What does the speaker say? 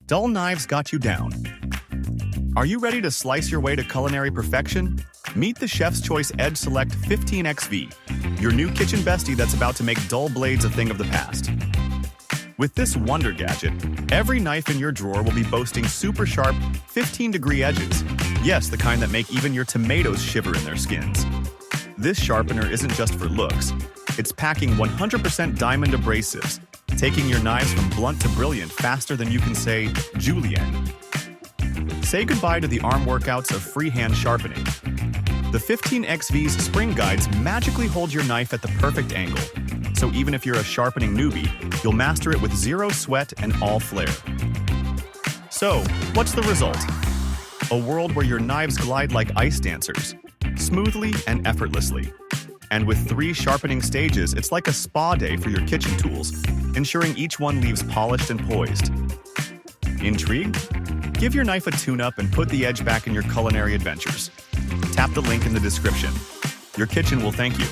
Dull knives got you down. Are you ready to slice your way to culinary perfection? Meet the Chef's Choice Edge Select 15XV, your new kitchen bestie that's about to make dull blades a thing of the past. With this wonder gadget, every knife in your drawer will be boasting super sharp, 15-degree edges. Yes, the kind that make even your tomatoes shiver in their skins. This sharpener isn't just for looks. It's packing 100% diamond abrasives, taking your knives from blunt to brilliant faster than you can say, Julienne. Say goodbye to the arm workouts of freehand sharpening. The 15XV's spring guides magically hold your knife at the perfect angle, so even if you're a sharpening newbie, you'll master it with zero sweat and all flair. So, what's the result? A world where your knives glide like ice dancers, smoothly and effortlessly. And with 3 sharpening stages, it's like a spa day for your kitchen tools, ensuring each one leaves polished and poised. Intrigued? Give your knife a tune-up and put the edge back in your culinary adventures. Tap the link in the description. Your kitchen will thank you.